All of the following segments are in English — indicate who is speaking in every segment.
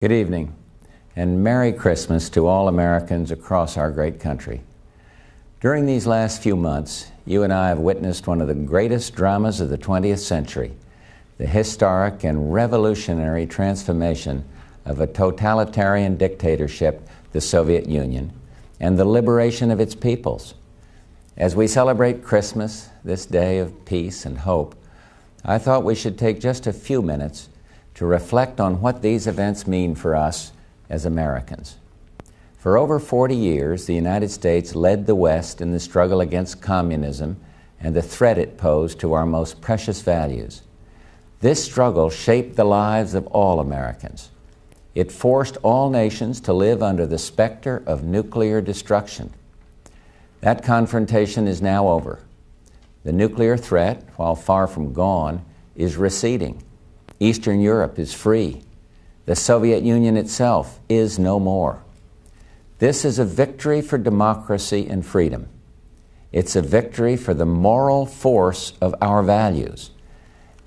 Speaker 1: Good evening, and Merry Christmas to all Americans across our great country. During these last few months, you and I have witnessed one of the greatest dramas of the 20th century, the historic and revolutionary transformation of a totalitarian dictatorship, the Soviet Union, and the liberation of its peoples. As we celebrate Christmas, this day of peace and hope, I thought we should take just a few minutes to reflect on what these events mean for us as Americans. For over 40 years, the United States led the West in the struggle against communism and the threat it posed to our most precious values. This struggle shaped the lives of all Americans. It forced all nations to live under the specter of nuclear destruction. That confrontation is now over. The nuclear threat, while far from gone, is receding. Eastern Europe is free. The Soviet Union itself is no more. This is a victory for democracy and freedom. It's a victory for the moral force of our values.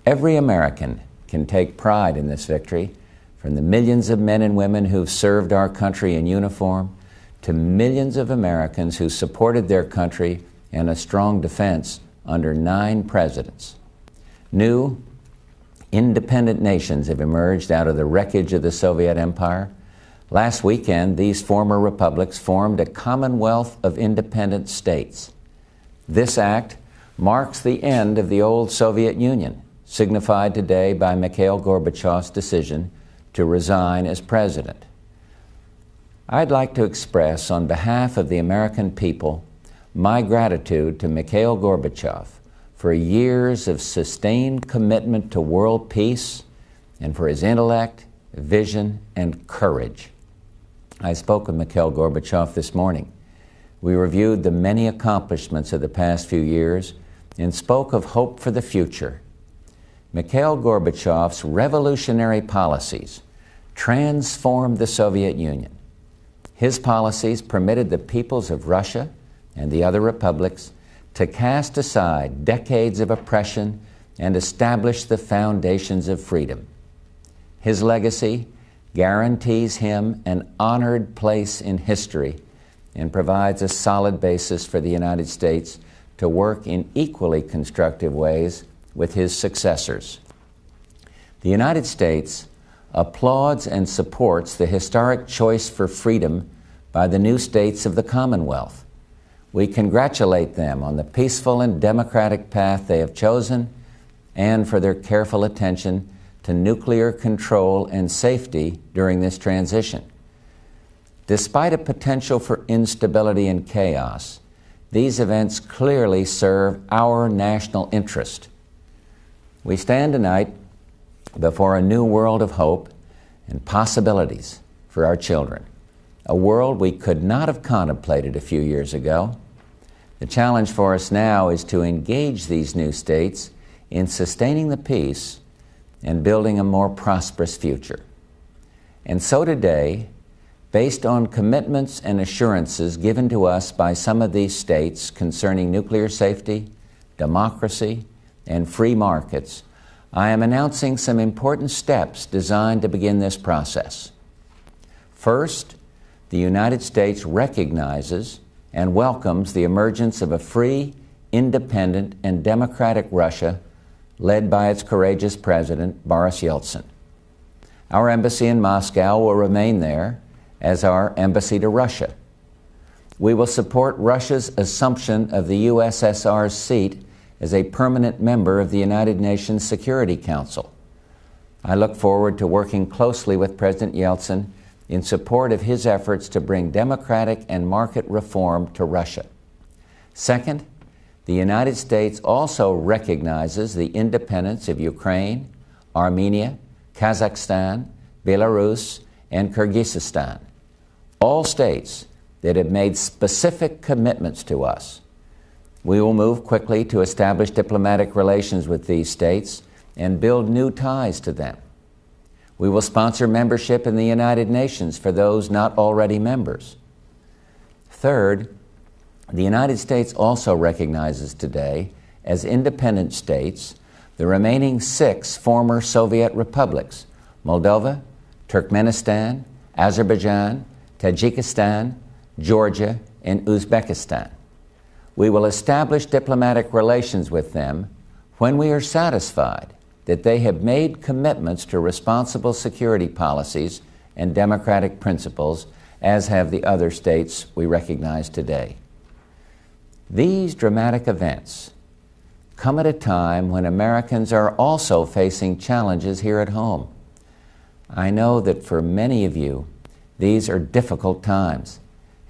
Speaker 1: Every American can take pride in this victory, from the millions of men and women who've served our country in uniform to millions of Americans who supported their country in a strong defense under 9 presidents. New, independent nations have emerged out of the wreckage of the Soviet Empire. Last weekend, these former republics formed a Commonwealth of Independent States. This act marks the end of the old Soviet Union, signified today by Mikhail Gorbachev's decision to resign as president. I'd like to express, on behalf of the American people, my gratitude to Mikhail Gorbachev for years of sustained commitment to world peace and for his intellect, vision, and courage. I spoke with Mikhail Gorbachev this morning. We reviewed the many accomplishments of the past few years and spoke of hope for the future. Mikhail Gorbachev's revolutionary policies transformed the Soviet Union. His policies permitted the peoples of Russia and the other republics to cast aside decades of oppression and establish the foundations of freedom. His legacy guarantees him an honored place in history and provides a solid basis for the United States to work in equally constructive ways with his successors. The United States applauds and supports the historic choice for freedom by the new states of the Commonwealth. We congratulate them on the peaceful and democratic path they have chosen and for their careful attention to nuclear control and safety during this transition. Despite a potential for instability and chaos, these events clearly serve our national interest. We stand tonight before a new world of hope and possibilities for our children, a world we could not have contemplated a few years ago. The challenge for us now is to engage these new states in sustaining the peace and building a more prosperous future. And so today, based on commitments and assurances given to us by some of these states concerning nuclear safety, democracy, and free markets, I am announcing some important steps designed to begin this process. First, the United States recognizes and welcomes the emergence of a free, independent, and democratic Russia led by its courageous president, Boris Yeltsin. Our embassy in Moscow will remain there as our embassy to Russia. We will support Russia's assumption of the USSR's seat as a permanent member of the United Nations Security Council. I look forward to working closely with President Yeltsin in support of his efforts to bring democratic and market reform to Russia. Second, the United States also recognizes the independence of Ukraine, Armenia, Kazakhstan, Belarus, and Kyrgyzstan, all states that have made specific commitments to us. We will move quickly to establish diplomatic relations with these states and build new ties to them. We will sponsor membership in the United Nations for those not already members. Third, the United States also recognizes today, as independent states, the remaining 6 former Soviet republics, Moldova, Turkmenistan, Azerbaijan, Tajikistan, Georgia, and Uzbekistan. We will establish diplomatic relations with them when we are satisfied that they have made commitments to responsible security policies and democratic principles, as have the other states we recognize today. These dramatic events come at a time when Americans are also facing challenges here at home. I know that for many of you, these are difficult times,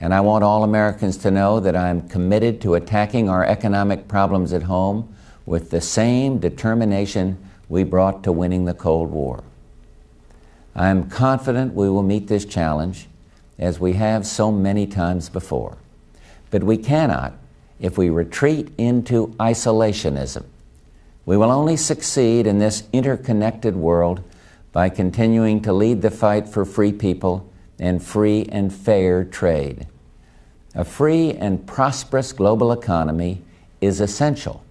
Speaker 1: and I want all Americans to know that I am committed to attacking our economic problems at home with the same determination we brought to winning the Cold War. I am confident we will meet this challenge, as we have so many times before. But we cannot if we retreat into isolationism. We will only succeed in this interconnected world by continuing to lead the fight for free people and free and fair trade. A free and prosperous global economy is essential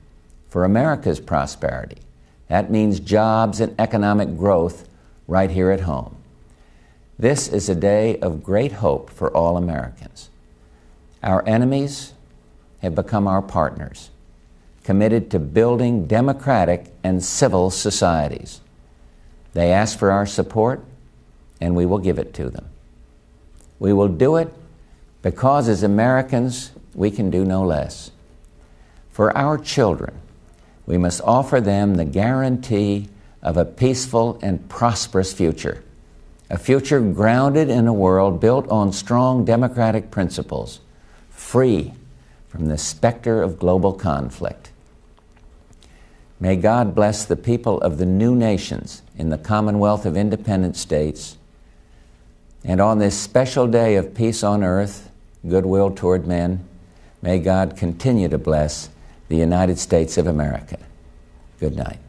Speaker 1: for America's prosperity. That means jobs and economic growth right here at home. This is a day of great hope for all Americans. Our enemies have become our partners, committed to building democratic and civil societies. They ask for our support, and we will give it to them. We will do it because as Americans, we can do no less. For our children, we must offer them the guarantee of a peaceful and prosperous future, a future grounded in a world built on strong democratic principles, free from the specter of global conflict. May God bless the people of the new nations in the Commonwealth of Independent States, and on this special day of peace on earth, goodwill toward men, may God continue to bless the United States of America. Good night.